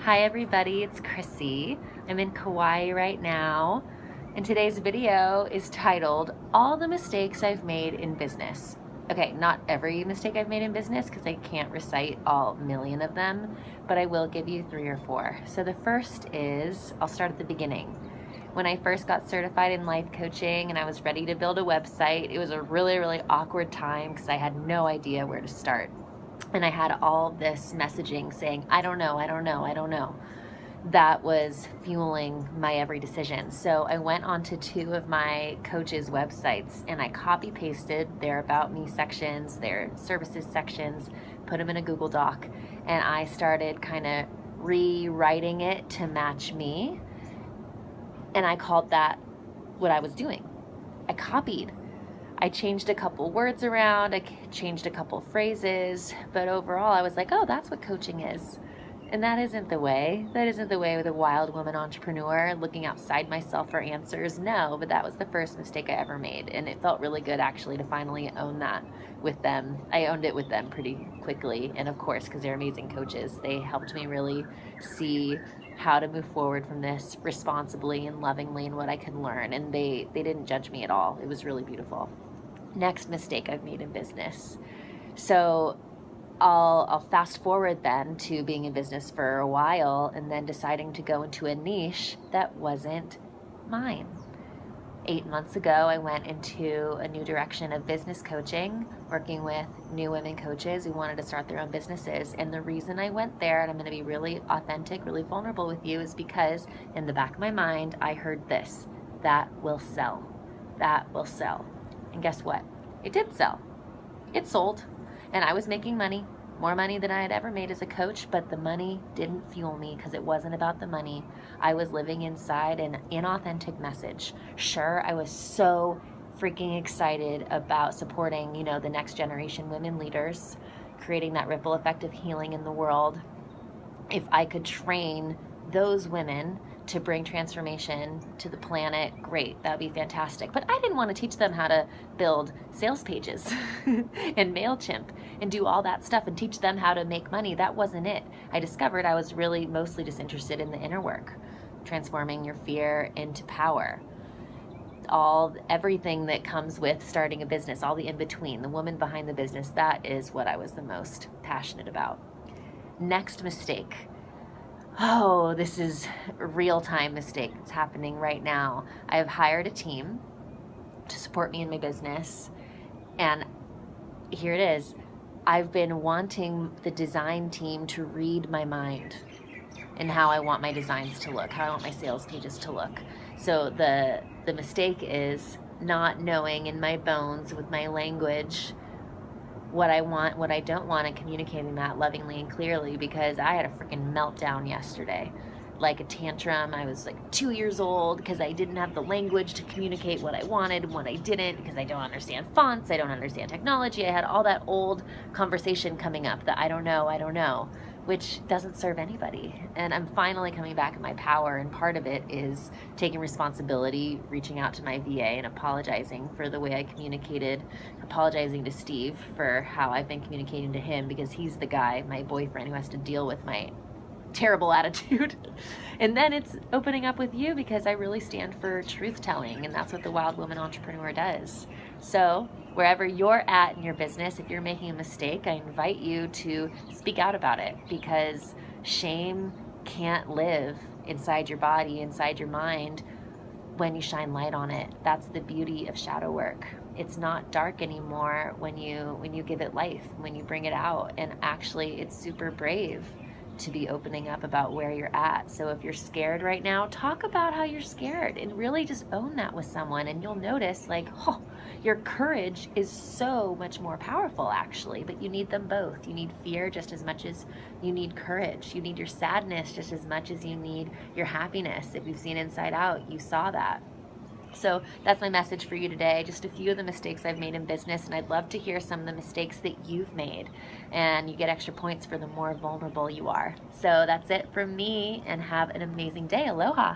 Hi everybody, it's Chrissy. I'm in Kauai right now, and today's video is titled, All the Mistakes I've Made in Business. Okay, not every mistake I've made in business because I can't recite all million of them, but I will give you 3 or 4. So the first is, I'll start at the beginning. When I first got certified in life coaching and I was ready to build a website, it was a really awkward time because I had no idea where to start. And I had all this messaging saying, I don't know. That was fueling my every decision. So I went onto 2 of my coaches' websites and I copy pasted their About Me sections, their services sections, put them in a Google Doc, and I started kind of rewriting it to match me. And I called that what I was doing. I copied. I changed a couple words around, I changed a couple phrases, but overall I was like, oh, that's what coaching is. And that isn't the way. That isn't the way with a wild woman entrepreneur looking outside myself for answers. No, but that was the first mistake I ever made. And it felt really good actually to finally own that with them. I owned it with them pretty quickly. And of course, because they're amazing coaches, they helped me really see how to move forward from this responsibly and lovingly and what I could learn. And they didn't judge me at all. It was really beautiful. Next mistake I've made in business. So I'll fast forward then to being in business for a while and then deciding to go into a niche that wasn't mine. 8 months ago, I went into a new direction of business coaching, working with new women coaches who wanted to start their own businesses. And the reason I went there, and I'm going to be really authentic, really vulnerable with you, is because in the back of my mind, I heard this: that will sell. That will sell. And guess what? It did sell. It sold. And I was making money, more money than I had ever made as a coach, but the money didn't fuel me because it wasn't about the money. I was living inside an inauthentic message. Sure, I was so freaking excited about supporting, the next generation women leaders, creating that ripple effect of healing in the world. If I could train those women to bring transformation to the planet, great, that would be fantastic. But I didn't want to teach them how to build sales pages and MailChimp and do all that stuff and teach them how to make money. That wasn't it. I discovered I was really mostly just interested in the inner work, transforming your fear into power. Everything that comes with starting a business, all the in-between, the woman behind the business, that is what I was the most passionate about. Next mistake. Oh, this is a real-time mistake that's happening right now. I have hired a team to support me in my business, and here it is. I've been wanting the design team to read my mind and how I want my designs to look, how I want my sales pages to look. So the mistake is not knowing in my bones with my language what I want, what I don't want, and communicating that lovingly and clearly, because I had a freaking meltdown yesterday, like a tantrum. I was like 2 years old because I didn't have the language to communicate what I wanted and what I didn't, because I don't understand fonts, I don't understand technology. I had all that old conversation coming up that I don't know, which doesn't serve anybody. And I'm finally coming back in my power, and part of it is taking responsibility, reaching out to my VA and apologizing for the way I communicated, apologizing to Steve for how I've been communicating to him, because he's the guy, my boyfriend, who has to deal with my terrible attitude. And then it's opening up with you because I really stand for truth telling, and that's what the wild woman entrepreneur does. So wherever you're at in your business, if you're making a mistake, I invite you to speak out about it, because shame can't live inside your body, inside your mind, when you shine light on it. That's the beauty of shadow work. It's not dark anymore when you give it life, when you bring it out. And actually, it's super brave to be opening up about where you're at. So if you're scared right now, talk about how you're scared and really just own that with someone, and you'll notice your courage is so much more powerful actually. But you need them both. You need fear just as much as you need courage. You need your sadness just as much as you need your happiness. If you've seen Inside Out, you saw that. So that's my message for you today. Just a few of the mistakes I've made in business, and I'd love to hear some of the mistakes that you've made. And you get extra points for the more vulnerable you are. So that's it from me, and have an amazing day. Aloha.